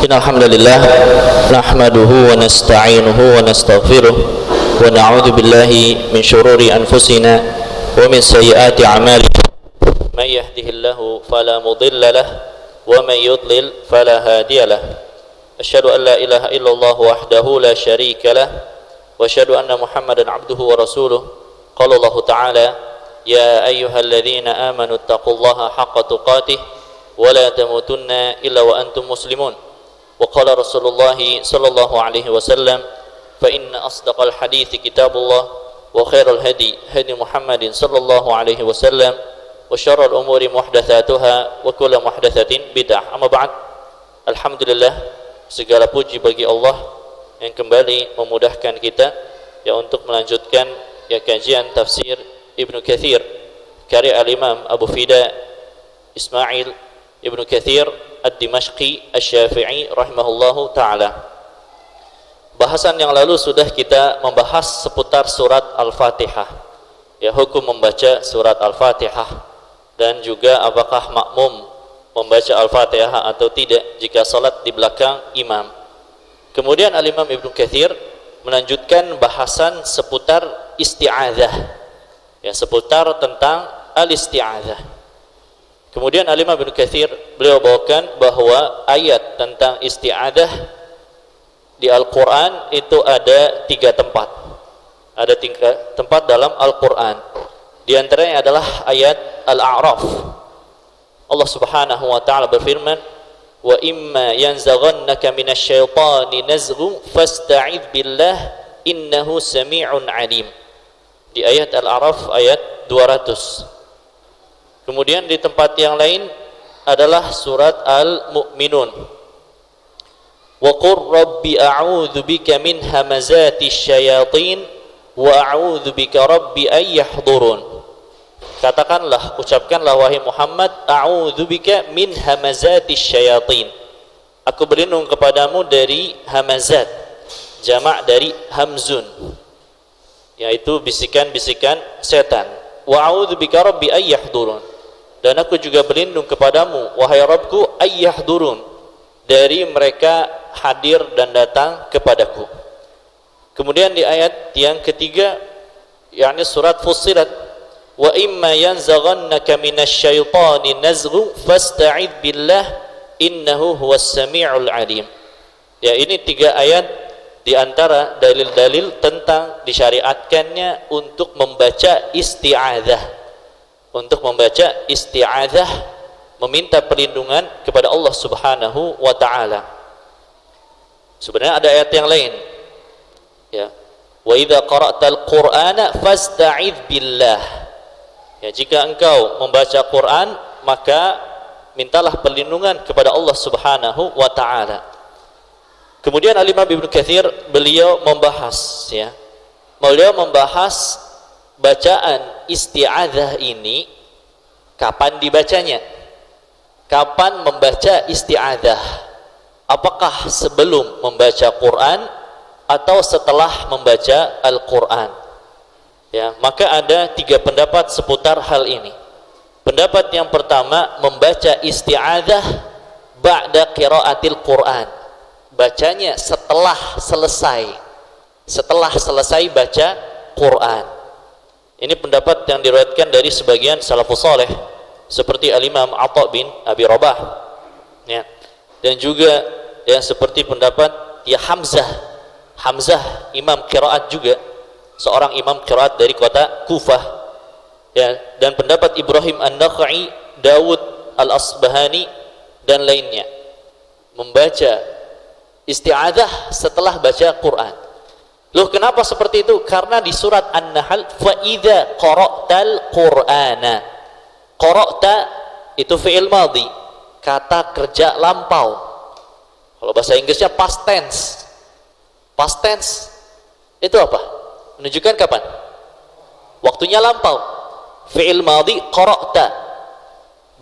Innal hamdalillah nahmaduhu wa nasta'inuhu wa nastaghfiruh wa na'udzu billahi min shururi anfusina wa min sayyiati a'malina may yahdihillahu fala mudilla lahu wa may yudlil fala hadiya lahu asyhadu an la ilaha illallah wahdahu la syarika lahu wa asyhadu anna muhammadan abduhu wa rasuluh qala Allah ta'ala ya ayyuhalladzina amanu taqullaha haqqa tuqatih wa la tamutunna illa wa antum muslimun وقال رسول الله صلى الله عليه وسلم فإن أصدق الحديث كتاب الله وخير الهدي هدي محمد صلى الله عليه وسلم وشر الأمور محدثاتها وكل محدثة بدعة أما بعد Alhamdulillah segala puji bagi Allah yang kembali memudahkan kita ya untuk melanjutkan ya kajian tafsir Ibnu Katsir karya Al-Imam Abu Fida Ismail Ibnu Katsir Ad-Dimashqi Asy-Syafi'i rahimahullahu ta'ala. Bahasan yang lalu sudah kita membahas seputar surat Al-Fatihah ya, hukum membaca surat Al-Fatihah dan juga apakah makmum membaca Al-Fatihah atau tidak jika salat di belakang imam. Kemudian Al-Imam Ibnu Katsir melanjutkan bahasan seputar isti'adzah ya, seputar tentang al-isti'adzah. Kemudian Al-Imam Ibnu Katsir beliau bawakan bahwa ayat tentang isti'adzah di Al-Quran itu ada 3 tempat. Ada 3 tempat dalam Al-Quran. Di antaranya adalah ayat Al-A'raf. Allah Subhanahu wa taala berfirman, "Wa imma yanzaghannaka minasyaitani nazghun fasta'idz billah innahu samii'un 'alim." Di ayat Al-A'raf ayat 200. Kemudian di tempat yang lain adalah surat Al-Mu'minun. Wa qur rabbi a'udzu bika min hamazatis syayatin wa a'udzu bika rabbi ay yahdurun. Katakanlah, ucapkanlah wahai Muhammad, a'udzu bika min hamazatis syayatin. Aku berlindung kepadamu dari hamazat, jamak dari hamzun, yaitu bisikan-bisikan setan. Wa a'udzu bika rabbi ay yahdurun. Dan aku juga berlindung kepadamu wahai Rabbku ayyahdurun, dari mereka hadir dan datang kepadaku. Kemudian di ayat yang ketiga yakni surat Fussilat, wa imma yanzaghannaka minasyaitani nazghun fasta'idz billah innahu huwas samii'ul 'alim. Ya, ini 3 ayat di antara dalil-dalil tentang disyariatkannya untuk membaca isti'adzah. Untuk membaca isti'adzah, meminta perlindungan kepada Allah Subhanahu wa taala. Sebenarnya ada ayat yang lain. Ya. Wa idza qara'tal Qur'ana fasta'idz billah. Ya, jika engkau membaca Quran, maka mintalah perlindungan kepada Allah Subhanahu wa taala. Kemudian Al-Imam Ibnu Katsir beliau membahas ya. Beliau membahas bacaan isti'adzah ini kapan dibacanya, kapan membaca isti'adzah, apakah sebelum membaca Quran atau setelah membaca Al-Quran ya. Maka ada 3 pendapat seputar hal ini. Pendapat yang pertama, membaca isti'adzah ba'da qiraatil Quran, bacanya setelah selesai baca Quran. Ini pendapat yang diriwayatkan dari sebagian salafus saleh seperti Al-Imam Atha bin Abi Rabah ya. Dan juga yang seperti pendapat ya Hamzah imam qiraat juga, seorang imam qiraat dari kota Kufah ya. Dan pendapat Ibrahim An-Nakhai, Dawud Al-Asbahani dan lainnya, membaca isti'adzah setelah baca Quran. Loh, kenapa seperti itu? Karena di surat An-Nahl, fa idza qara'tal Qur'ana. Qara'ta itu fi'il madhi, kata kerja lampau. Kalau bahasa Inggrisnya past tense. Past tense itu apa? Menunjukkan kapan? Waktunya lampau. Fi'il madhi qara'ta,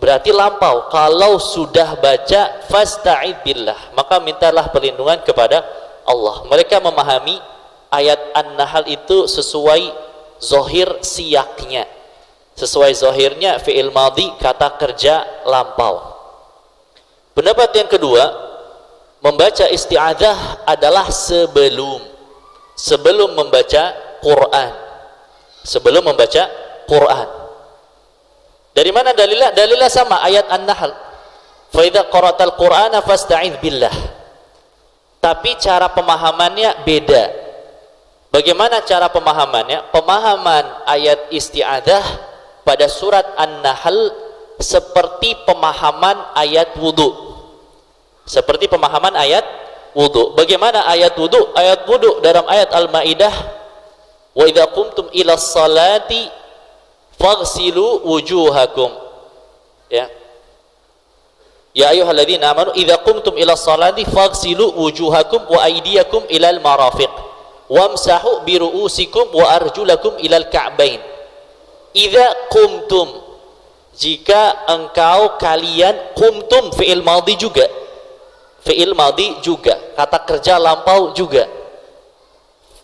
berarti lampau. Kalau sudah baca fasta'idz billah, maka mintalah perlindungan kepada Allah. Mereka memahami ayat An-Nahl itu sesuai zohir siyaknya, sesuai zohirnya fi'il madhi, kata kerja lampau. Pendapat yang kedua, membaca isti'adzah adalah sebelum membaca Quran. Sebelum membaca Quran. Dari mana dalilnya? Dalilnya sama, ayat An-Nahl. Fa idza qara'tal Qur'ana fasta'idz billah. Tapi cara pemahamannya beda. Bagaimana cara pemahamannya? Pemahaman ayat isti'adzah pada surat An-Nahl seperti pemahaman ayat wudu. Seperti pemahaman ayat wudu. Bagaimana ayat wudu? Ayat wudu dalam ayat Al-Maidah, wa idza qumtum ila sholati faghsilu wujuhakum. Ya. Ya ayyuhalladzina amanu idza qumtum ila sholati faghsilu wujuhakum wa aydiyakum ilal marafiq wamsahu bi ru'usikum wa arjulakum ilal ka'bain. Idza qumtum, jika engkau kalian, qumtum fi'il madhi juga. Fi'il madhi juga, kata kerja lampau juga.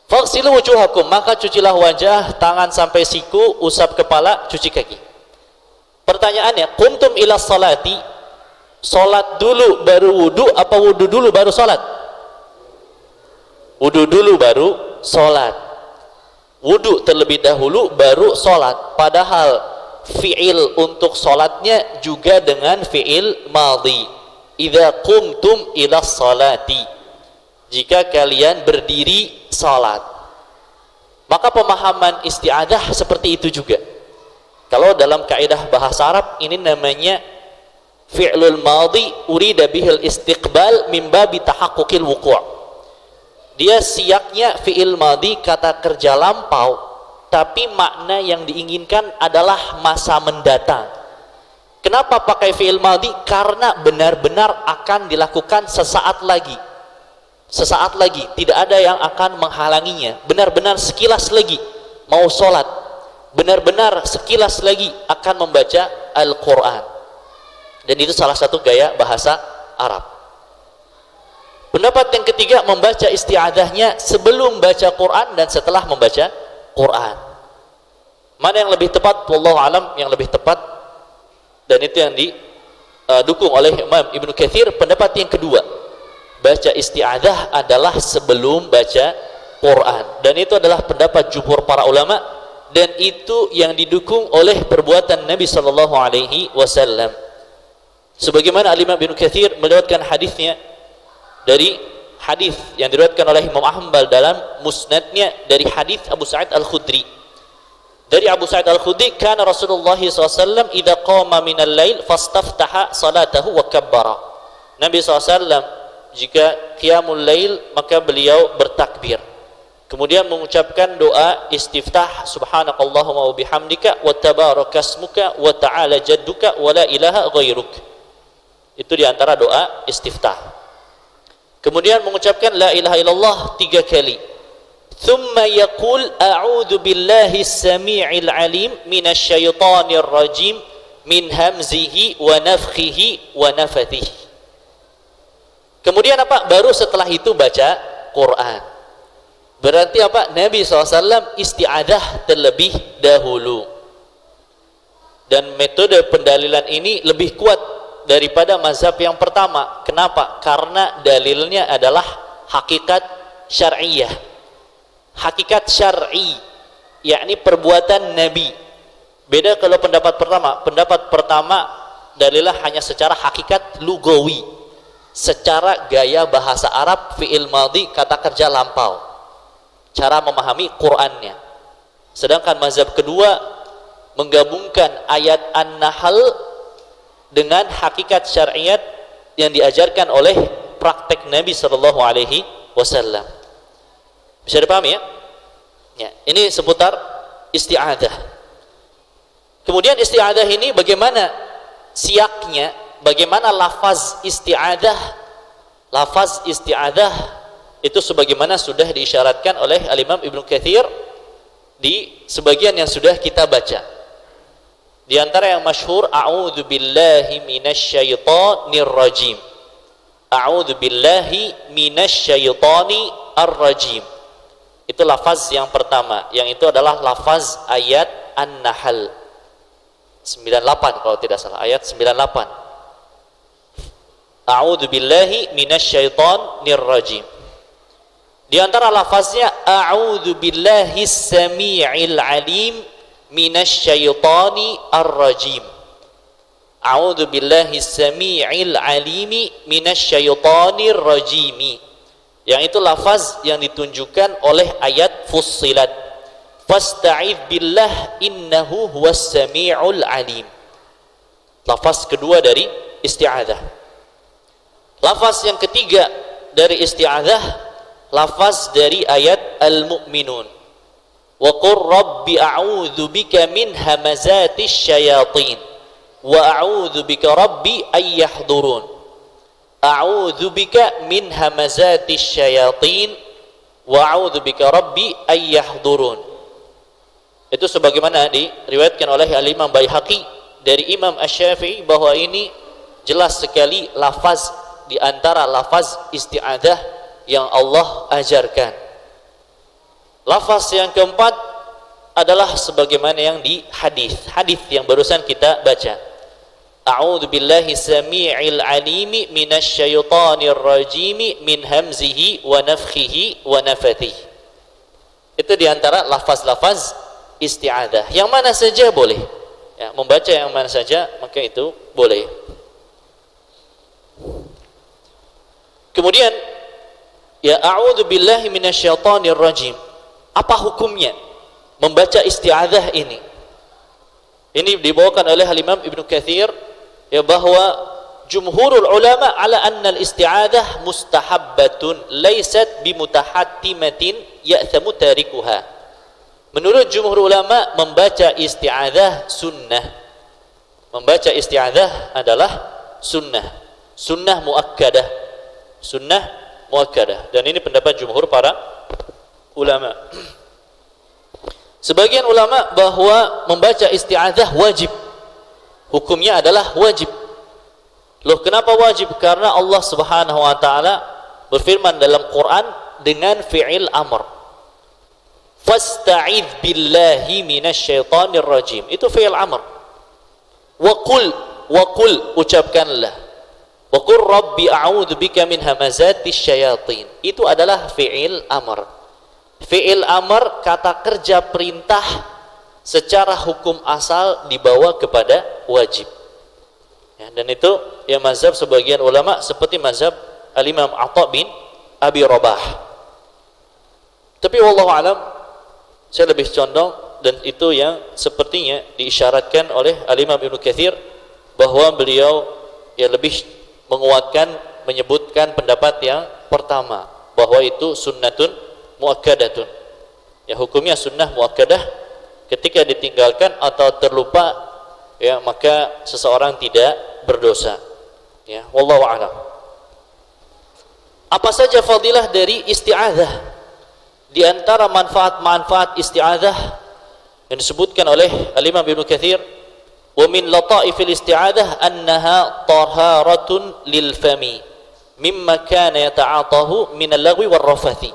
Faghsilu wujuhakum, maka cucilah wajah, tangan sampai siku, usap kepala, cuci kaki. Pertanyaannya, qumtum ila salati, salat dulu baru wudu apa wudu dulu baru salat? Wudu dulu baru salat. Wudu terlebih dahulu baru salat. Padahal fi'il untuk salatnya juga dengan fi'il madhi. Idza qumtum ila salati, jika kalian berdiri salat. Maka pemahaman isti'adzah seperti itu juga. Kalau dalam kaidah bahasa Arab ini namanya fi'lul madhi urida bihil istiqbal min babi tahaqquqil wuqu'. Dia siaknya fi'il madhi, kata kerja lampau, tapi makna yang diinginkan adalah masa mendatang. Kenapa pakai fi'il madhi? Karena benar-benar akan dilakukan sesaat lagi. Sesaat lagi, tidak ada yang akan menghalanginya. Benar-benar sekilas lagi mau sholat, benar-benar sekilas lagi akan membaca Al-Quran. Dan itu salah satu gaya bahasa Arab. Pendapat yang ketiga, membaca isti'adzahnya sebelum baca Quran dan setelah membaca Quran. Mana yang lebih tepat? Wallahu alam, yang lebih tepat, dan itu yang didukung oleh Imam Ibnu Katsir, pendapat yang kedua, baca isti'adzah adalah sebelum baca Quran. Dan itu adalah pendapat jumhur para ulama, dan itu yang didukung oleh perbuatan Nabi sallallahu alaihi wasallam. Sebagaimana Imam Ibnu Katsir meriwayatkan hadisnya dari hadis yang diriwayatkan oleh Imam Ahmad dalam musnadnya dari hadis Abu Sa'id Al-Khudri. Dari Abu Sa'id Al-Khudri, kana Rasulullah SAW idza qama minal lail fastaftaha salatahu wa kabbara. Nabi SAW jika qiyamul lail maka beliau bertakbir, kemudian mengucapkan doa istiftah, subhanakallahumma wa bihamdika wa tabarakasmuka wa ta'ala jadduka wa la ilaha ghairuk. Itu diantara doa istiftah. Kemudian mengucapkan la ilaha illallah 3 kali. Thumma yaqul a'udzu billahi as-sami'il 'alim minasyaitonir rajim min hamzihi wa nafthihi wa nafathihi. Kemudian apa? Baru setelah itu baca Quran. Berarti apa? Nabi SAW isti'adzah terlebih dahulu. Dan metode pendalilan ini lebih kuat daripada mazhab yang pertama. Kenapa? Karena dalilnya adalah hakikat syar'iyah. Hakikat syar'i, yakni perbuatan Nabi. Beda kalau pendapat pertama. Pendapat pertama dalilnya hanya secara hakikat lugawi, secara gaya bahasa Arab, fi'il madhi, kata kerja lampau, cara memahami Qur'annya. Sedangkan mazhab kedua menggabungkan ayat An-Nahl dengan hakikat syariat yang diajarkan oleh praktek Nabi sallallahu alaihi wasallam. Bisa dipahami ya? Ya, ini seputar isti'adzah. Kemudian isti'adzah ini bagaimana siaknya, bagaimana lafaz isti'adzah? Lafaz isti'adzah itu sebagaimana sudah diisyaratkan oleh Al-Imam Ibnu Katsir di sebagian yang sudah kita baca. Di antara yang masyhur, a'udzu billahi minasyaitonir rajim. A'udzu billahi minasyaitonir rajim. Itu lafaz yang pertama, yang itu adalah lafaz ayat An-Nahl 98 kalau tidak salah, ayat 98. A'udzu billahi minasyaitonir rajim. Di antara lafaznya a'udzu billahi samii'il alim minasyaitoni ar-rajim. A'udzu billahi samii'il alimi minasyaitonir rajimi. Yang itu lafaz yang ditunjukkan oleh ayat Fussilat. Fasta'idz billah innahu huwas samii'ul alim. Lafaz kedua dari isti'adzah. Lafaz yang ketiga dari isti'adzah, lafaz dari ayat Al-Mu'minun. Wa qur rabbi a'udzu bika min hamazatis syayatin wa a'udzu bika rabbi ay yahdurun. A'udzu bika min hamazatis syayatin wa a'udzu bika rabbi ay yahdurun. Itu sebagaimana diriwayatkan oleh Al-Imam Baihaqi dari Imam Asy-Syafi'i bahwa ini jelas sekali lafaz di antara lafaz isti'adzah yang Allah ajarkan. Lafaz yang keempat adalah sebagaimana yang di hadis yang barusan kita baca. A'udzu billahi samii'il alimi minasyaitonir rajimi min hamzihi wa nafthihi wa nafathihi. Itu di antara lafaz-lafaz isti'adzah. Yang mana saja boleh. Ya, membaca yang mana saja maka itu boleh. Kemudian ya a'udzu billahi minasyaitonir rajim. Apa hukumnya membaca isti'adzah ini? Ini dibawakan oleh Imam Ibnu Katsir ya bahwa jumhurul ulama ala anna al-isti'adzah mustahabbatun laysat bimutahattimatin ya'thamu tarikuha. Menurut jumhur ulama membaca isti'adzah sunnah. Membaca isti'adzah adalah sunnah. Sunnah muakkadah. Sunnah muakkadah, dan ini pendapat jumhur para ulama. Sebagian ulama bahwa membaca isti'adzah wajib. Hukumnya adalah wajib. Loh, kenapa wajib? Karena Allah Subhanahu wa taala berfirman dalam Quran dengan fi'il amr. Fasta'idz billahi minasyaitonir rajim. Itu fi'il amr. Wa qul ucapkanlah. Wa qur rabbi a'udzu bika min hamazatis syayatin. Itu adalah fi'il amr. Fi'il amr kata kerja perintah secara hukum asal dibawa kepada wajib. Ya, dan itu ya mazhab sebagian ulama seperti mazhab Al-Imam Atha bin Abi Rabah. Tapi wallahu alam saya lebih condong dan itu yang sepertinya diisyaratkan oleh Al-Imam Ibnu Katsir bahwa beliau ya lebih menguatkan, menyebutkan pendapat yang pertama bahwa itu sunnatun muakkadatun. Ya, hukumnya sunnah muakkadah, ketika ditinggalkan atau terlupa ya maka seseorang tidak berdosa. Ya, wallahu a'lam. Apa saja fadilah dari isti'adzah? Di antara manfaat-manfaat isti'adzah yang disebutkan oleh Al-Imam Ibnu Katsir, wa min lataifil isti'adzah annaha taharatun lil fami mimma kana yata'atahu min al-lagwi war rafathi.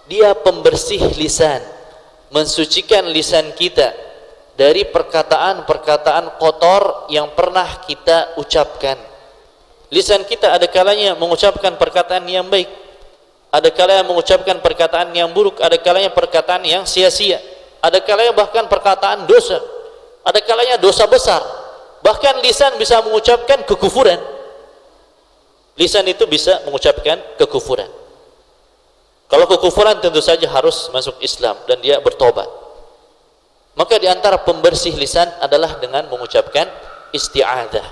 Dia pembersih lisan, mensucikan lisan kita dari perkataan-perkataan kotor yang pernah kita ucapkan. Lisan kita ada kalanya mengucapkan perkataan yang baik, ada kalanya mengucapkan perkataan yang buruk, ada kalanya perkataan yang sia-sia, ada kalanya bahkan perkataan dosa, ada kalanya dosa besar. Bahkan lisan bisa mengucapkan kekufuran. Lisan itu bisa mengucapkan kekufuran. Kalau kekufuran tentu saja harus masuk Islam dan dia bertobat. Maka di antara pembersih lisan adalah dengan mengucapkan isti'adzah.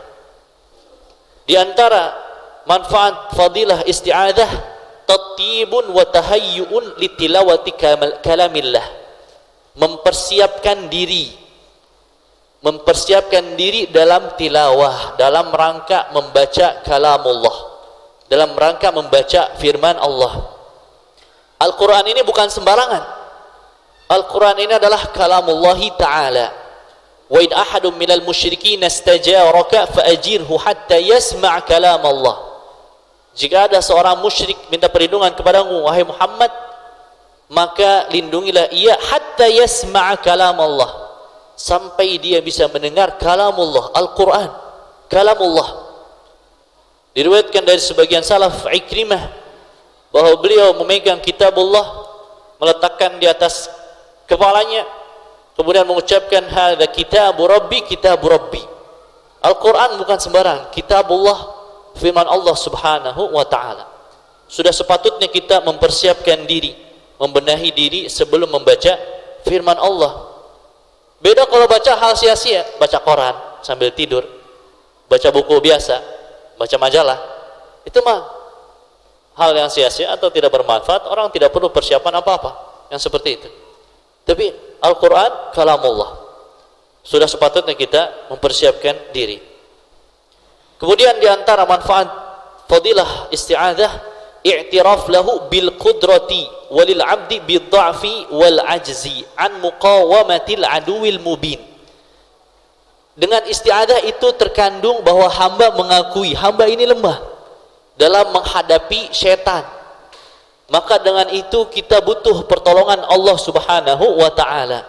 Di antara manfaat fadilah isti'adzah, tattibun wa tahayyu'un litilawati kalamillah. Mempersiapkan diri dalam tilawah, dalam rangka membaca kalamullah, dalam rangka membaca firman Allah. Al-Quran ini bukan sembarangan. Al-Quran ini adalah kalamullahi ta'ala. Wa id ahadun minal musyrikin istajaraka fa'ajirhu hatta yasma' kalam Allah. Jika ada seorang musyrik minta perlindungan kepadamu wahai Muhammad, maka lindungilah ia hatta yasma' kalam Allah, sampai dia bisa mendengar kalamullah, Al-Quran, kalamullah. Di Diriwayatkan dari sebagian salaf, Ikrimah, bahwa beliau memegang kitabullah, meletakkan di atas kepalanya, kemudian mengucapkan hadza kitabu rabbi, kitabu rabbi. Al-Quran bukan sembarang, kitabullah, firman Allah subhanahu wa ta'ala. Sudah sepatutnya kita mempersiapkan diri, membenahi diri sebelum membaca firman Allah. Beda kalau baca hal sia-sia, baca koran sambil tidur, baca buku biasa, baca majalah, itu mah hal yang sia-sia atau tidak bermanfaat. Orang tidak perlu persiapan apa-apa yang seperti itu. Tapi Al-Quran kalamullah, sudah sepatutnya kita mempersiapkan diri. Kemudian diantara manfaat fadilah isti'adzah, i'tiraf lahu bil qudrati walil abdi bid dha'fi wal ajzi an muqawamatil aduwil mubin. Dengan isti'adzah itu terkandung bahwa hamba mengakui hamba ini lemah dalam menghadapi syaitan. Maka dengan itu kita butuh pertolongan Allah subhanahu wa ta'ala,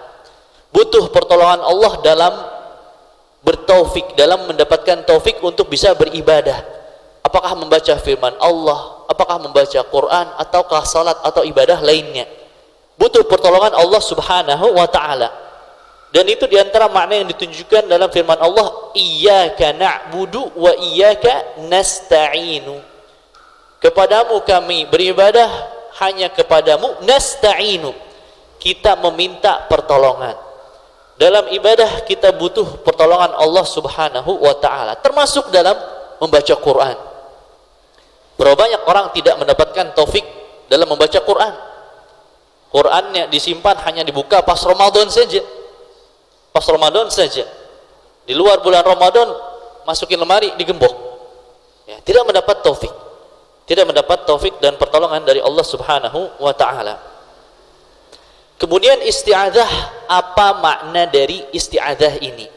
butuh pertolongan Allah dalam bertaufik, dalam mendapatkan taufik untuk bisa beribadah. Apakah membaca firman Allah, apakah membaca Quran, ataukah salat atau ibadah lainnya, butuh pertolongan Allah subhanahu wa ta'ala. Dan itu diantara makna yang ditunjukkan dalam firman Allah, iyyaka na'budu wa iyyaka nasta'inu. Kepadamu kami beribadah, hanya kepadamu nasta'inu, kita meminta pertolongan. Dalam ibadah kita butuh pertolongan Allah subhanahu wa ta'ala, termasuk dalam membaca Quran. Berapa banyak orang tidak mendapatkan taufik dalam membaca Quran. Qurannya disimpan, hanya dibuka pas Ramadan saja, pas Ramadan saja. Di luar bulan Ramadan masukin lemari, digembok ya, tidak mendapat taufik, tidak mendapat taufik dan pertolongan dari Allah subhanahu wa ta'ala. Kemudian isti'adzah, apa makna dari isti'adzah ini?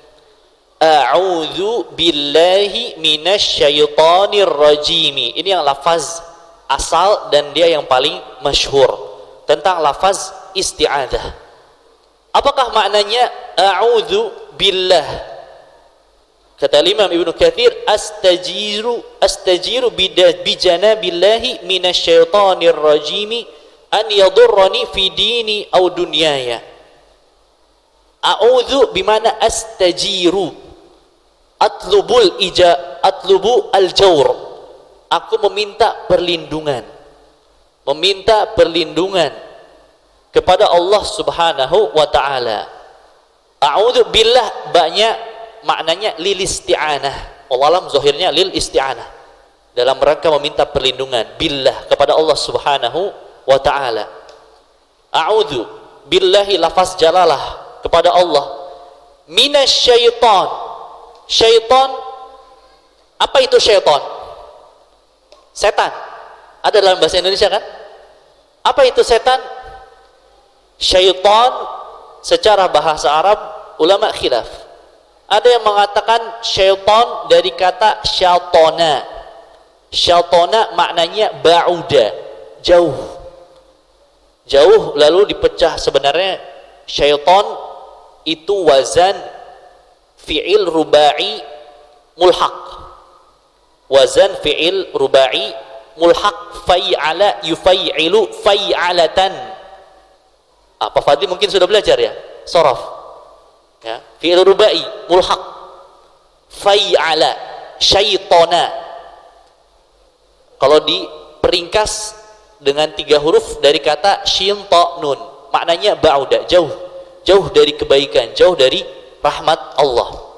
A'udzu billahi minasyaitonir rajim. Ini yang lafaz asal dan dia yang paling masyhur tentang lafaz isti'adzah. Apakah maknanya a'udzu billah? Kata Imam Ibnu Katsir, astajiru bijanabillahi minasyaitonir rajim an yadurrani fi dini au dunyaya. A'udzu bimana astajiru, atlubu al-jawr. Aku meminta perlindungan, meminta perlindungan kepada Allah subhanahu wa ta'ala. A'udzu billah banyak maknanya lil isti'anah. Wallahualam zahirnya lil isti'anah, dalam rangka meminta perlindungan billah kepada Allah subhanahu wa ta'ala. A'udzu billahi, lafaz jalalah kepada Allah, minasyaiton. Syaiton, apa itu syaiton? Setan. Ada dalam bahasa Indonesia kan? Apa itu setan? Syaiton secara bahasa Arab ulama khilaf. Ada yang mengatakan syaiton dari kata syaitona. Syaitona maknanya ba'uda, jauh, jauh, lalu dipecah. Sebenarnya syaiton itu wazan fi'il rubai mulhaq, wazan fi'il rubai mulhaq, fai'ala yufai'ilu fai'alatan. Apa Fadli mungkin sudah belajar ya sharaf ya, fi'il rubai mulhaq, fai'ala, syaitona. Kalau diperingkas dengan 3 huruf dari kata shin ta nun, maknanya ba'uda, jauh, jauh dari kebaikan, jauh dari rahmat Allah.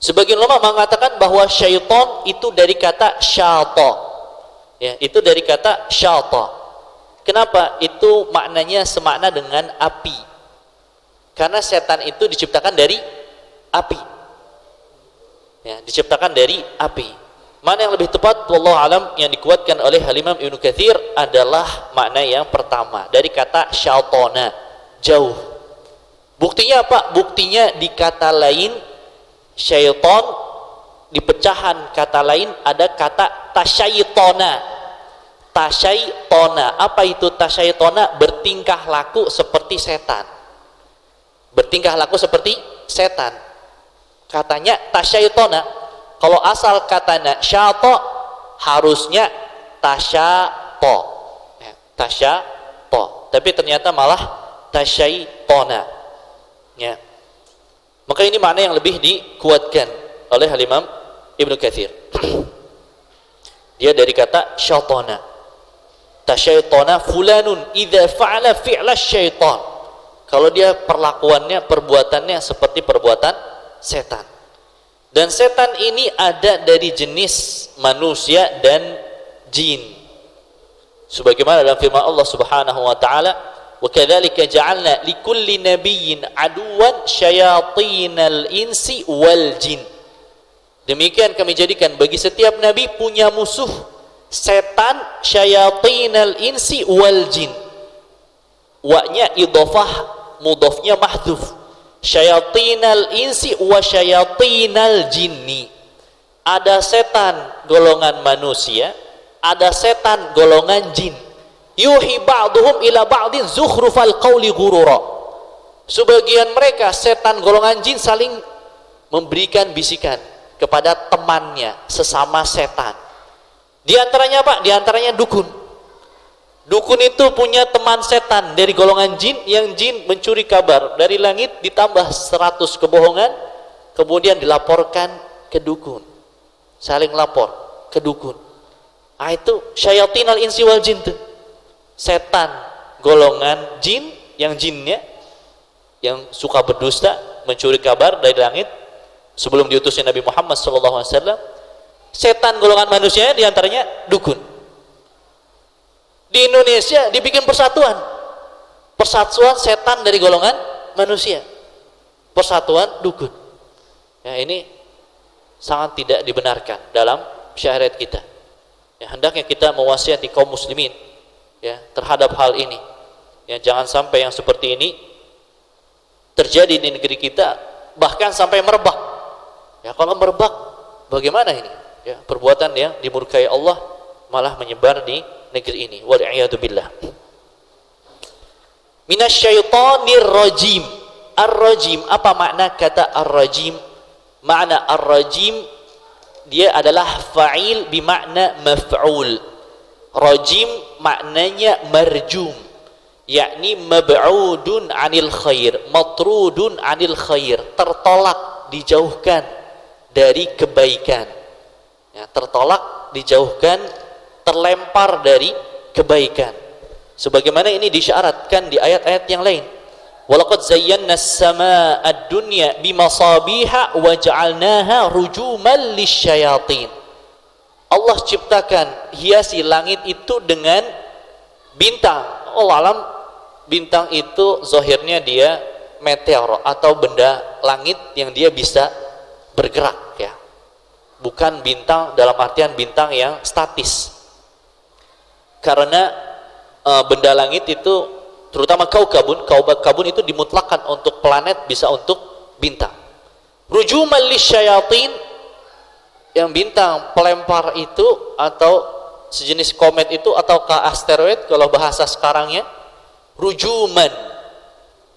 Sebagian ulama mengatakan bahwa syaitan itu dari kata syata ya, itu dari kata syata. Kenapa? Itu maknanya semakna dengan api, karena setan itu diciptakan dari api ya, diciptakan dari api. Mana yang lebih tepat wallahu alam, yang dikuatkan oleh Imam Ibnu Katsir adalah makna yang pertama dari kata syaitona, jauh. Buktinya apa? Buktinya di kata lain syaiton, di pecahan kata lain ada kata tasyaitona. Tasyaitona, apa itu tasyaitona? Bertingkah laku seperti setan, bertingkah laku seperti setan. Katanya tasyaitona, kalau asal katanya syaiton harusnya tasyato, ya, tasyato, tapi ternyata malah tasyaitona, ya. Maka ini makna yang lebih dikuatkan oleh Imam Ibnu Katsir. Dia dari kata syaitona. Tasyaitona fulanun idza fa'ala fi'la syaitan. Kalau dia perlakuannya, perbuatannya seperti perbuatan setan. Dan setan ini ada dari jenis manusia dan jin. Sebagaimana dalam firman Allah Subhanahu wa taala, "Wa kadzalika ja'alna likulli nabiyyin aduwan syayatinal insi wal jin." Demikian kami jadikan bagi setiap nabi punya musuh setan, syayatinal insi wal jin. Wa-nya idhofah, mudhofnya mahdhuf. Syayatinal insi wa syayatinal jinni. Ada setan golongan manusia, ada setan golongan jin. Yuhi ba'duhum ila ba'din zukhrufal qawli ghurura. Sebagian mereka setan golongan jin saling memberikan bisikan kepada temannya sesama setan. Di antaranya apa? Di antaranya dukun. Dukun itu punya teman setan dari golongan jin, yang jin mencuri kabar dari langit ditambah 100 kebohongan, kemudian dilaporkan ke dukun. Saling lapor ke dukun. Ah, itu syayatinal insi wal jin tuh. Setan golongan jin, yang jinnya yang suka berdusta, mencuri kabar dari langit sebelum diutusnya Nabi Muhammad SAW. Setan golongan manusia diantaranya dukun. Di Indonesia dibikin persatuan setan dari golongan manusia, persatuan dukun. Ya, ini sangat tidak dibenarkan dalam syariat kita. Ya, hendaknya kita mewasiati kaum muslimin, ya, terhadap hal ini. Ya, jangan sampai yang seperti ini terjadi di negeri kita, bahkan sampai merebak. Ya, kalau merebak bagaimana ini? Ya, perbuatan yang dimurkai Allah malah menyebar di negeri ini. Wal'iyadu billah. Minasyaitonir rajim. Ar-rajim, apa makna kata ar-rajim? Makna ar-rajim, dia adalah fa'il bimakna maf'ul. Rajim maknanya marjum, yakni mab'udun anil khair, matrudun anil khair, tertolak, dijauhkan dari kebaikan. Ya, tertolak, dijauhkan, terlempar dari kebaikan. Sebagaimana ini disyaratkan di ayat-ayat yang lain. Walaqad zayyana as-samaa'a ad-dunya bimasabiha wa ja'alnaha rujuman lisyayatin. Allah ciptakan, hiasi langit itu dengan bintang. Allah alam, bintang itu zahirnya dia meteor atau benda langit yang dia bisa bergerak, ya. Bukan bintang dalam artian bintang yang statis. Karena benda langit itu, terutama kaukabun itu dimutlakan untuk planet, bisa untuk bintang. Rujuman lisyayatin, yang bintang pelempar itu atau sejenis komet itu atau ke asteroid kalau bahasa sekarangnya. Rujuman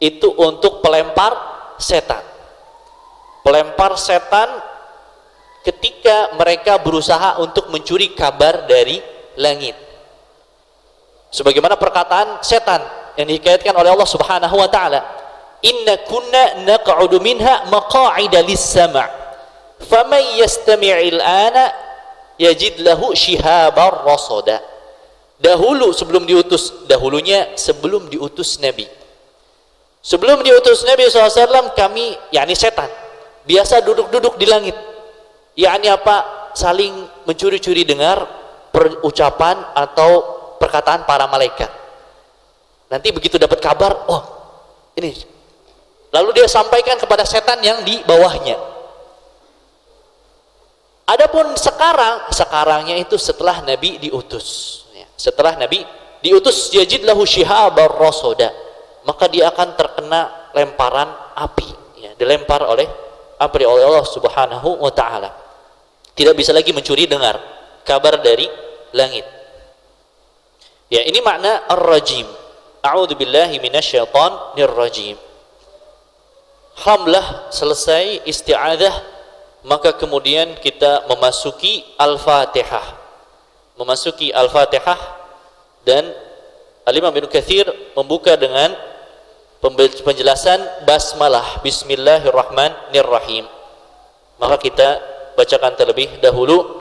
itu untuk pelempar setan. Pelempar setan ketika mereka berusaha untuk mencuri kabar dari langit. Sebagaimana perkataan setan yang dihikayatkan oleh Allah Subhanahu wa taala, "Inna kunna naq'udu minha maq'ida lis-sam', faman yastami'il ana yajid lahu shihabar rasada." Dahulu sebelum diutus, dahulunya sebelum diutus Nabi. Sebelum diutus Nabi SAW, kami, yakni setan, biasa duduk-duduk di langit. Yakni apa? Saling mencuri-curi dengar perucapan atau perkataan para malaikat. Nanti begitu dapat kabar, oh ini, lalu dia sampaikan kepada setan yang di bawahnya. Adapun sekarangnya itu setelah Nabi diutus, ya. Setelah Nabi diutus, yajid lahu shihabar rasada, maka dia akan terkena lemparan api, ya, dilempar oleh api oleh Allah Subhanahu wa taala. Tidak bisa lagi mencuri dengar kabar dari langit. Ya, ini makna ar-rajim. A'udzubillahi minasyaitonir rajim. Alhamdulillah, selesai isti'adzah, maka kemudian kita memasuki Al-Fatihah. memasuki Al-Fatihah, dan Al-Imam Ibnu Katsir membuka dengan penjelasan basmalah, Bismillahirrahmanirrahim. Maka kita bacakan terlebih dahulu.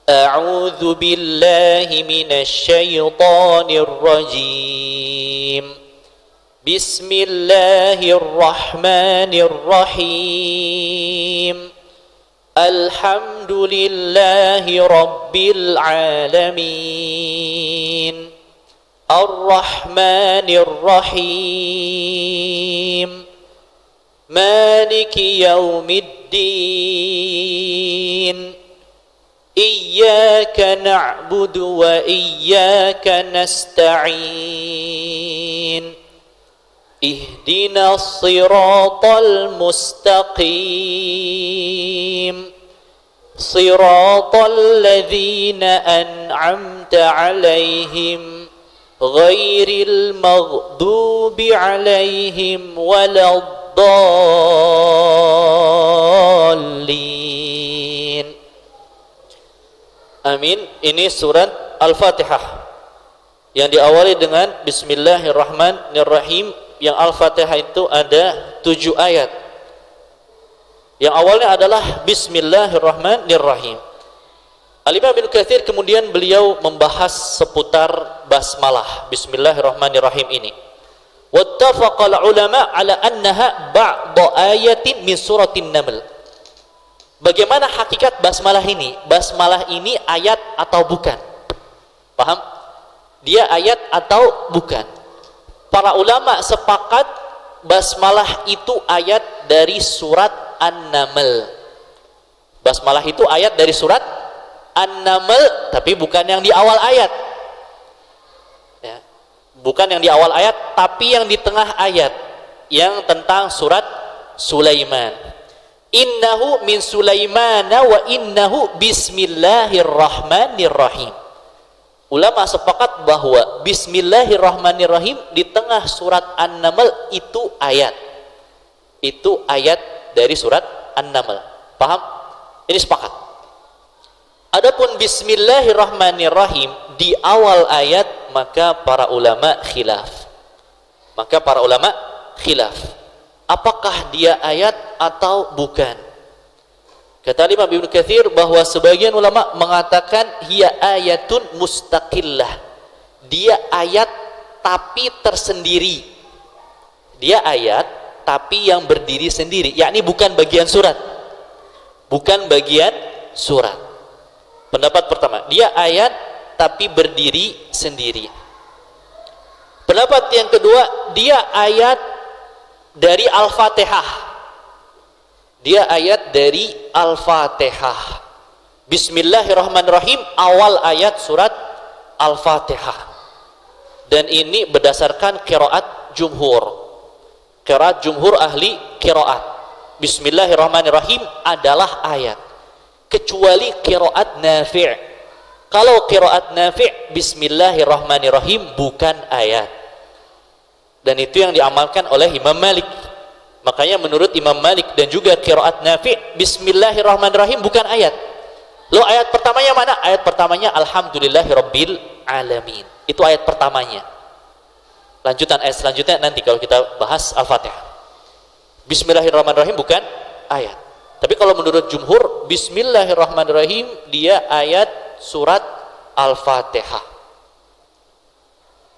A'udzu billahi minasy syaithanir rajim. Bismillahirrahmanirrahim. Alhamdulillahi rabbil alamin. Ar-Rahmanir Rahim. Maliki yaumiddin. Iyyaka na'budu wa iyyaka nasta'in. Ihdinas siratal mustaqim. Siratal ladzina an'amta 'alaihim ghairil maghdubi 'alaihim waladdallin. Amin. Ini surat Al-Fatihah yang diawali dengan Bismillahirrahmanirrahim. Yang Al-Fatihah itu ada 7 ayat. Yang awalnya adalah Bismillahirrahmanirrahim. Al-Imam Ibnu Katsir kemudian beliau membahas seputar basmalah, Bismillahirrahmanirrahim ini. Wattafaqal ulama ala annaha ba'du ayatin min suratin Naml. Bagaimana hakikat basmalah ini? Basmalah ini ayat atau bukan? Paham? Dia ayat atau bukan? Para ulama sepakat basmalah itu ayat dari surat An-Naml. Basmalah itu ayat dari surat An-Naml, tapi bukan yang di awal ayat ya. Bukan yang di awal ayat, tapi yang di tengah ayat, yang tentang surat Sulaiman. Innahu min Sulaimana wa innahu bismillahirrahmanirrahim. Ulama sepakat bahwa Bismillahirrahmanirrahim di tengah surat An-Naml itu ayat. Itu ayat dari surat An-Naml. Paham? Ini sepakat. Adapun Bismillahirrahmanirrahim di awal ayat, maka para ulama khilaf. Apakah dia ayat atau bukan? Kata Imam Ibnu Katsir bahwa sebagian ulama mengatakan hiya ayatun mustaqillah. Dia ayat tapi tersendiri. Dia ayat tapi yang berdiri sendiri, yakni bukan bagian surat. Bukan bagian surat. Pendapat pertama, dia ayat tapi berdiri sendiri. Pendapat yang kedua, dia ayat dari Al-Fatihah. Dia ayat dari Al-Fatihah. Bismillahirrahmanirrahim, awal ayat surat Al-Fatihah. Dan ini berdasarkan qiraat jumhur. Qiraat jumhur ahli qiraat. Bismillahirrahmanirrahim adalah ayat. Kecuali qiraat Nafi'. Kalau qiraat Nafi', Bismillahirrahmanirrahim bukan ayat. Dan itu yang diamalkan oleh Imam Malik. Makanya menurut Imam Malik dan juga qiraat Nafi', Bismillahirrahmanirrahim bukan ayat. Lo ayat pertamanya mana? Ayat pertamanya Alhamdulillahirabbil alamin. Itu ayat pertamanya. Lanjutan ayat selanjutnya nanti kalau kita bahas Al-Fatihah. Bismillahirrahmanirrahim bukan ayat. Tapi kalau menurut jumhur, Bismillahirrahmanirrahim dia ayat surat Al-Fatihah,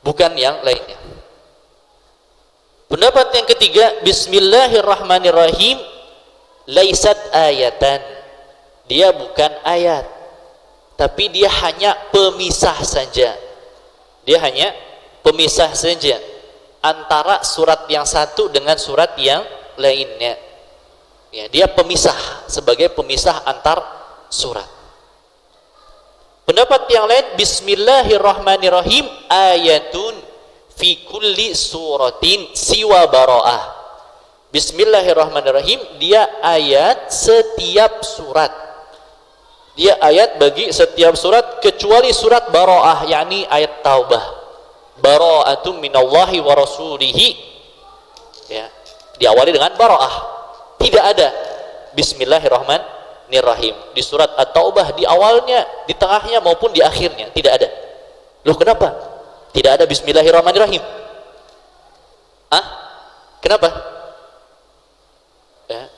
bukan yang lainnya. Pendapat yang ketiga, Bismillahirrahmanirrahim laisat ayatan. Dia bukan ayat, tapi dia hanya pemisah saja. Dia hanya pemisah saja antara surat yang satu dengan surat yang lainnya. Ya, dia pemisah, sebagai pemisah antar surat. Pendapat yang lain, Bismillahirrahmanirrahim ayatun fi kulli suratin siwa bara'ah. Bismillahirrahmanirrahim dia ayat setiap surat. Dia ayat bagi setiap surat kecuali surat Bara'ah, yakni ayat Taubah. Bara'atum minallahi wa rasulihi. Ya, diawali dengan Bara'ah. Tidak ada Bismillahirrahmanirrahim Rahim. Di surat At-Taubah di awalnya, di tengahnya maupun di akhirnya tidak ada. Loh kenapa? Tidak ada Bismillahirrahmanirrahim. Ah? Kenapa? Ya.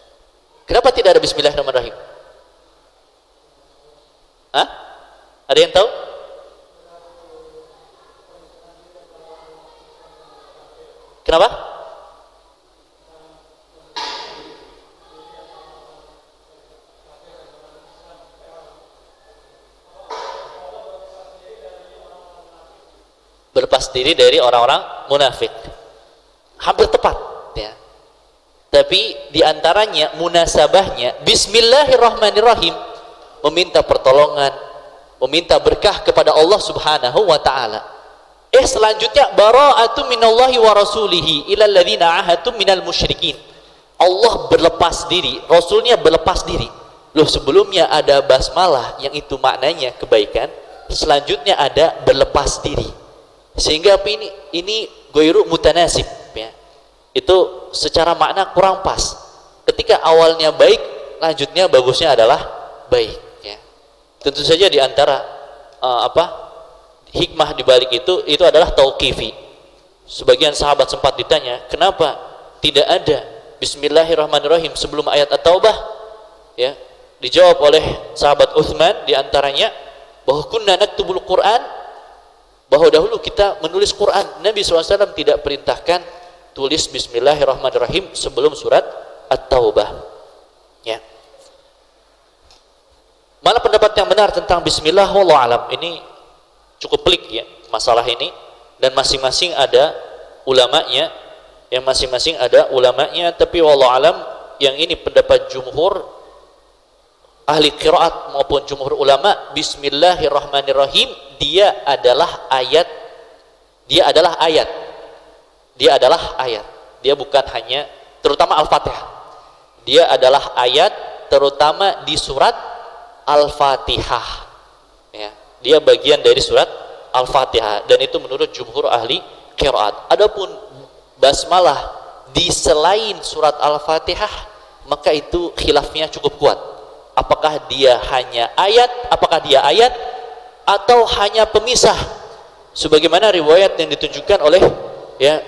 Kenapa tidak ada Bismillahirrahmanirrahim? Ah? Ada yang tahu? Kenapa? Berlepas diri dari orang-orang munafik. Hampir tepat ya. Tapi diantaranya munasabahnya Bismillahirrahmanirrahim, meminta pertolongan, meminta berkah kepada Allah Subhanahu wa taala. Selanjutnya bara'atu minallahi wa rasulihi ilal ladzina ahadtum minal musyrikin. Allah berlepas diri, Rasulnya berlepas diri. Loh, sebelumnya ada basmalah yang itu maknanya kebaikan, selanjutnya ada berlepas diri. Sehingga ini ghairu mutanasib ya. Itu secara makna kurang pas. Ketika awalnya baik, lanjutnya bagusnya adalah baik ya. Tentu saja di antara hikmah di balik itu adalah tauqifi. Sebagian sahabat sempat ditanya, kenapa tidak ada Bismillahirrahmanirrahim sebelum ayat At-Taubah? Ya, dijawab oleh sahabat Utsman di antaranya bahwa kunna naktubul Quran, bahwa dahulu kita menulis Quran. Nabi SAW tidak perintahkan tulis Bismillahirrahmanirrahim sebelum surat At-Taubah. Ya. Mana pendapat yang benar tentang Bismillah? Wallahu alam. Ini cukup pelik ya masalah ini, dan masing-masing ada ulamanya, tapi wallahu alam yang ini pendapat jumhur ahli qiraat maupun jumhur ulama, Bismillahirrahmanirrahim dia adalah ayat, dia bukan hanya, terutama Al-Fatihah, dia adalah ayat terutama di surat Al-Fatihah ya. Dia bagian dari surat Al-Fatihah, dan itu menurut jumhur ahli qiraat. Adapun basmalah di selain surat Al-Fatihah, maka itu khilafnya cukup kuat. Apakah dia ayat atau hanya pemisah, sebagaimana riwayat yang ditunjukkan oleh ya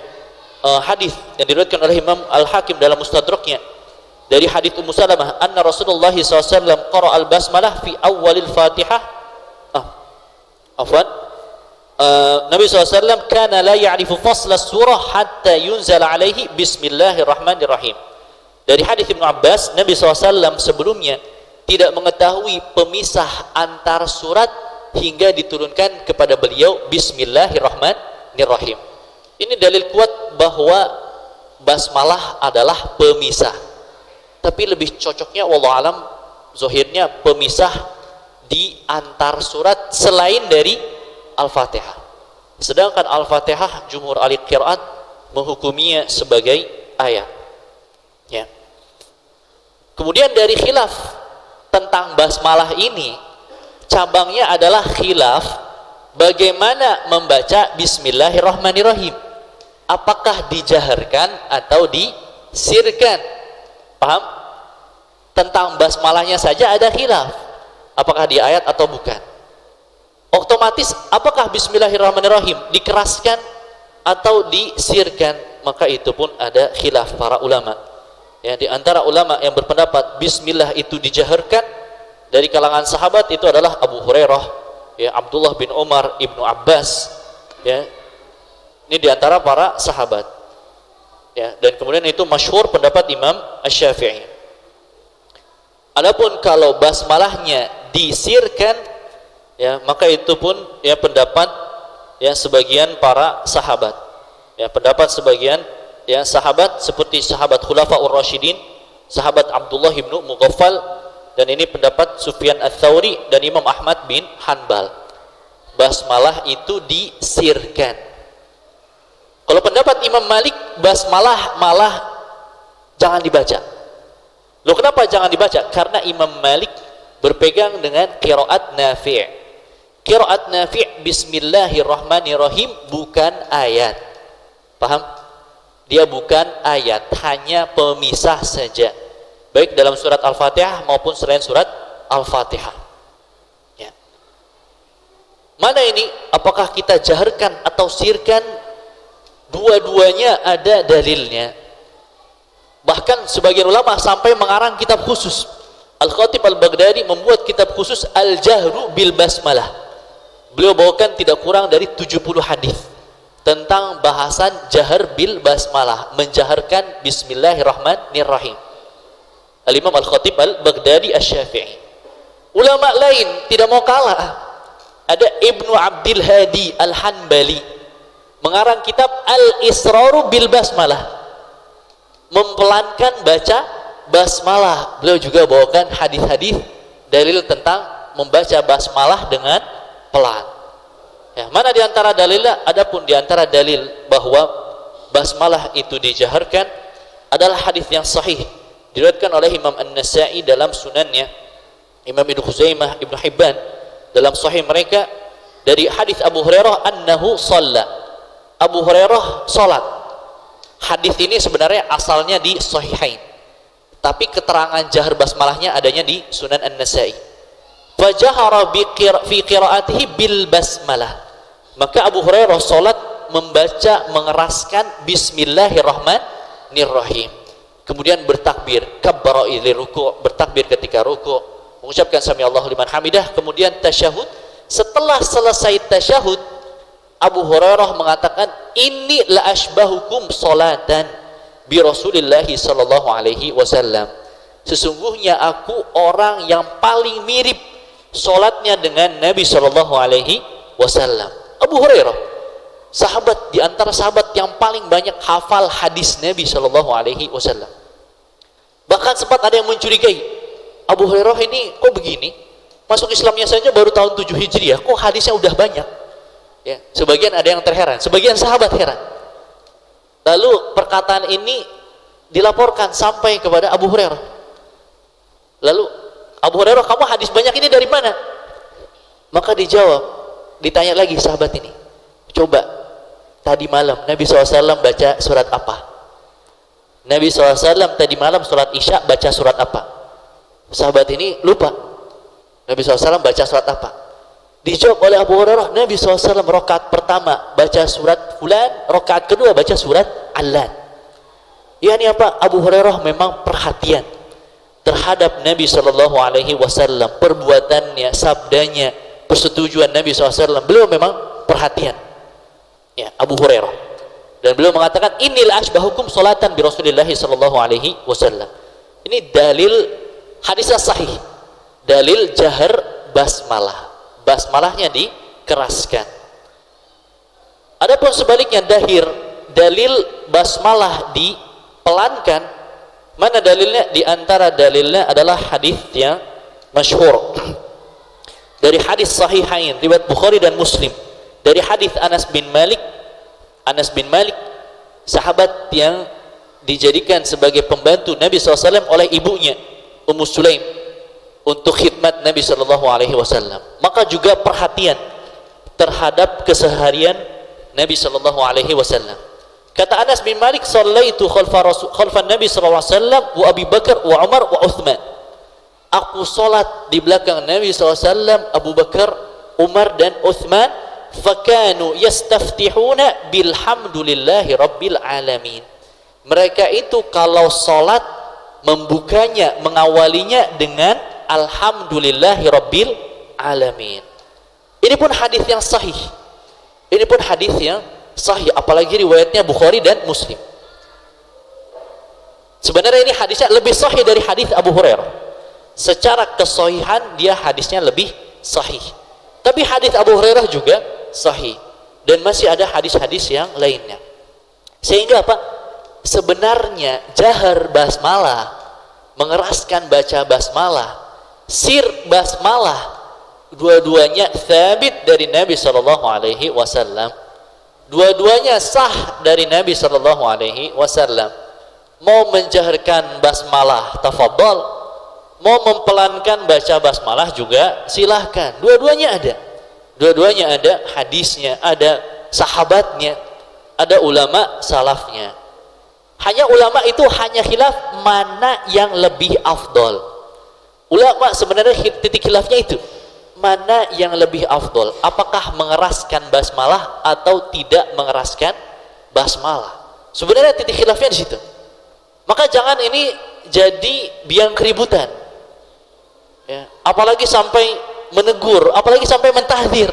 hadis yang diriwayatkan oleh Imam Al-Hakim dalam Mustadraknya dari hadis Ummu Salamah anna Rasulullah SAW qara al-basmalah fi awalil Fatihah. Nabi SAW kana la ya'rifu fasla surah hatta yunzala alaihi Bismillahirrahmanirrahim. Dari hadis Ibnu Abbas, Nabi SAW sebelumnya tidak mengetahui pemisah antar surat hingga diturunkan kepada beliau Bismillahirrahmanirrahim. Ini dalil kuat bahwa basmalah adalah pemisah. Tapi lebih cocoknya wallahu alam zahirnya pemisah di antar surat selain dari Al-Fatihah. Sedangkan Al-Fatihah jumhur ahli qiraat menghukuminya sebagai ayat. Ya. Kemudian dari khilaf tentang basmalah ini, cabangnya adalah khilaf bagaimana membaca Bismillahirrahmanirrahim. Apakah dijaharkan atau disirkan? Paham? Tentang basmalahnya saja ada khilaf. Apakah di ayat atau bukan? Otomatis apakah Bismillahirrahmanirrahim dikeraskan atau disirkan? Maka itu pun ada khilaf para ulama. Ya, di antara ulama yang berpendapat Bismillah itu dijaharkan dari kalangan sahabat itu adalah Abu Hurairah, ya, Abdullah bin Umar, Ibnu Abbas, ya. Ini di antara para sahabat. Ya, dan kemudian itu masyhur pendapat Imam Asy-Syafi'i. Adapun kalau basmalahnya disirkan, ya, maka itu pun ya pendapat ya sebagian para sahabat. Ya, pendapat sebagian ya sahabat seperti sahabat Khulafaur Rasyidin, sahabat Abdullah bin Mughaffal, dan ini pendapat Sufyan Ats-Tsauri dan Imam Ahmad bin Hanbal. Basmalah itu disirkan. Kalau pendapat Imam Malik, basmalah malah jangan dibaca. Loh, kenapa jangan dibaca? Karena Imam Malik berpegang dengan qiraat Nafi'. Qiraat Nafi' Bismillahirrahmanirrahim bukan ayat. Paham? Dia bukan ayat, hanya pemisah saja. baik dalam surat Al-Fatihah maupun selain surat Al-Fatihah. Ya. Mana ini? Apakah kita jaharkan atau sirkan? Dua-duanya ada dalilnya. Bahkan sebagian ulama sampai mengarang kitab khusus. Al-Khatib Al-Baghdadi membuat kitab khusus Al-Jahru bil Basmalah. Beliau bawakan tidak kurang dari 70 hadis tentang bahasan jahar bil basmalah, menjaharkan bismillahirrahmanirrahim. Al-Imam Al-Khatib Al-Baghdadi Asy-Syafi'i. Ulama lain tidak mau kalah. Ada Ibnu Abdul Hadi Al-Hanbali mengarang kitab Al-Israru bil Basmalah, mempelankan baca basmalah. Beliau juga bawakan hadis-hadis dalil tentang membaca basmalah dengan pelan. Ya, mana di antara dalilnya? Adapun di antara dalil bahwa basmalah itu dijaharkan adalah hadis yang sahih diriwayatkan oleh Imam An-Nasa'i dalam sunannya, Imam Ibnu Khuzaimah, Ibnu Hibban dalam sahih mereka dari hadis Abu Hurairah annahu shalla. Abu Hurairah salat. Hadis ini sebenarnya asalnya di Sahihain, tapi keterangan jahar basmalahnya adanya di Sunan An-Nasa'i. Fajahara fi qiraatihi bil basmalah. Maka Abu Hurairah salat membaca mengeraskan bismillahirrahmanirrahim. Kemudian bertakbir, kabbara li ruku', bertakbir ketika ruku', mengucapkan sami Allahu liman hamidah, kemudian tasyahud. Setelah selesai tasyahud, Abu Hurairah mengatakan, "Inni la asbahukum salatan bi Rasulillah sallallahu alaihi wasallam." Sesungguhnya aku orang yang paling mirip salatnya dengan Nabi sallallahu alaihi wasallam. Abu Hurairah sahabat di antara sahabat yang paling banyak hafal hadis Nabi sallallahu alaihi wasallam. Bahkan sempat ada yang mencurigai, Abu Hurairah ini kok begini? Masuk Islamnya saja baru tahun 7 Hijriah, kok hadisnya udah banyak? Ya, sebagian ada yang terheran, sebagian sahabat heran. Lalu perkataan ini dilaporkan sampai kepada Abu Hurairah. Lalu Abu Hurairah, kamu hadis banyak ini dari mana? Maka dijawab, ditanya lagi sahabat ini, coba tadi malam Nabi SAW baca surat apa? Nabi SAW tadi malam surat Isya baca surat apa? Sahabat ini lupa, Nabi SAW baca surat apa? Dijawab oleh Abu Hurairah, Nabi SAW rakaat pertama baca surat fulan, rakaat kedua baca surat Al-Lan. Yani apa? Abu Hurairah memang perhatian terhadap Nabi SAW, perbuatannya, sabdanya, persetujuan Nabi SAW. Beliau memang perhatian, ya, Abu Hurairah. Dan beliau mengatakan, inilah asbahukum salatan bi Rasulillah SAW. Ini dalil hadisnya sahih, dalil jahar basmalah, basmalahnya dikeraskan. Adapun sebaliknya dalil basmalah dipelankan, mana dalilnya? Di antara dalilnya adalah hadis yang masyhur dari hadis sahihain riwayat Bukhari dan Muslim, dari hadis Anas bin Malik, sahabat yang dijadikan sebagai pembantu Nabi SAW oleh ibunya Ummu Sulaim untuk khidmat Nabi SAW. Maka juga perhatian terhadap keseharian Nabi SAW. Kata Anas bin Malik, "Shallaitu khalfan Nabi SAW wa Abi Bakar wa Umar wa Uthman." Aku salat di belakang Nabi SAW, Abu Bakar, Umar dan Uthman. Fakanu yastaftihuna bilhamdulillahi rabbil alamin. Mereka itu kalau salat membukanya, mengawalinya dengan alhamdulillahi rabbil alamin. Ini pun hadis yang sahih. Ini pun hadis yang sahih, apalagi riwayatnya Bukhari dan Muslim. Sebenarnya ini hadisnya lebih sahih dari hadis Abu Hurairah. Secara kesahihan dia hadisnya lebih sahih. Tapi hadis Abu Hurairah juga sahih, dan masih ada hadis-hadis yang lainnya. Sehingga apa? Sebenarnya jahar basmalah, mengeraskan baca basmalah, sir basmalah, dua-duanya thabit dari Nabi SAW. Dua-duanya sah dari Nabi SAW. Mau menjaharkan basmalah tafadhal, mau mempelankan baca basmalah juga silahkan. Dua-duanya ada. Dua-duanya ada hadisnya, ada sahabatnya, ada ulama salafnya. Hanya ulama itu hanya khilaf mana yang lebih afdol. Ulama sebenarnya titik khilafnya itu mana yang lebih afdol, apakah mengeraskan basmalah atau tidak mengeraskan basmalah. Sebenarnya titik khilafnya di situ. Maka jangan ini jadi biang keributan ya, apalagi sampai menegur, apalagi sampai mentahdir.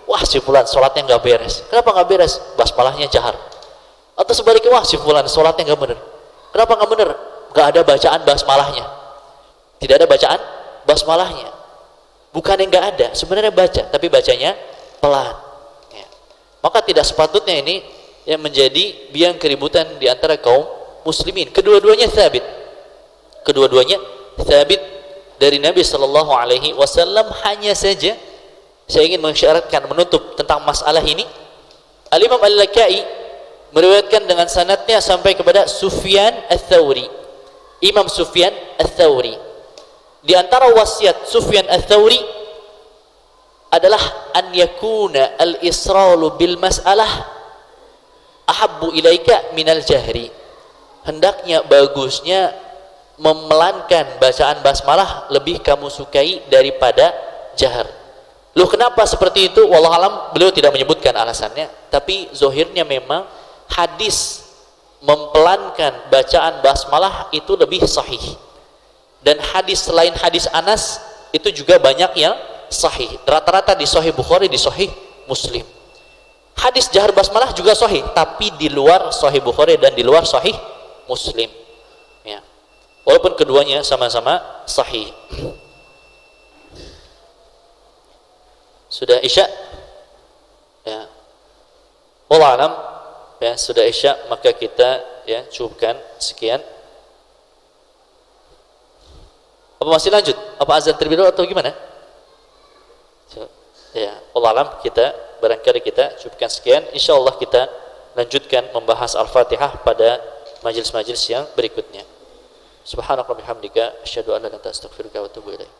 Wah, si fulan sholatnya nggak beres. Kenapa nggak beres? Basmalahnya jahar. Atau sebaliknya, wah si fulan sholatnya nggak bener. Kenapa nggak bener? Nggak ada bacaan basmalahnya. Tidak ada bacaan basmalahnya. Bukan yang nggak ada, sebenarnya baca, tapi bacanya pelan ya. Maka tidak sepatutnya ini yang menjadi biang keributan di antara kaum muslimin. Kedua-duanya sabit dari Nabi Shallallahu Alaihi Wasallam. Hanya saja saya ingin mensyaratkan, menutup tentang masalah ini, Al-Imam Al-Lakai meriwayatkan dengan sanadnya sampai kepada Sufyan Ats-Tsauri. Imam Sufyan Ats-Tsauri, di antara wasiat Sufyan Ats-Tsauri adalah an yakuna al-isralu bil mas'alah ahabbu ilaika minal jahri. Hendaknya, bagusnya memelankan bacaan basmalah lebih kamu sukai daripada jahar. Loh, kenapa seperti itu? Wallahu alam, beliau tidak menyebutkan alasannya, tapi zohirnya memang hadis mempelankan bacaan basmalah itu lebih sahih. Dan hadis selain hadis Anas itu juga banyak yang sahih. Rata-rata di Sahih Bukhari, di Sahih Muslim. Hadis jahar basmalah juga sahih, tapi di luar Sahih Bukhari dan di luar Sahih Muslim. Ya. Walaupun keduanya sama-sama sahih. Sudah Isya? Ya. Wallahu alam, ya, sudah Isya, maka kita ya cukupkan sekian. Apa masih lanjut? Apa azan terlebih dahulu atau gimana? Ya, Allah alam, kita barangkali kita cukupkan sekian. Insyaallah kita lanjutkan membahas Al-Fatihah pada majelis-majelis yang berikutnya. Subhanakallahumma wa bihamdika asyhadu an la ilaha illa anta astaghfiruka wa atubu ilaik.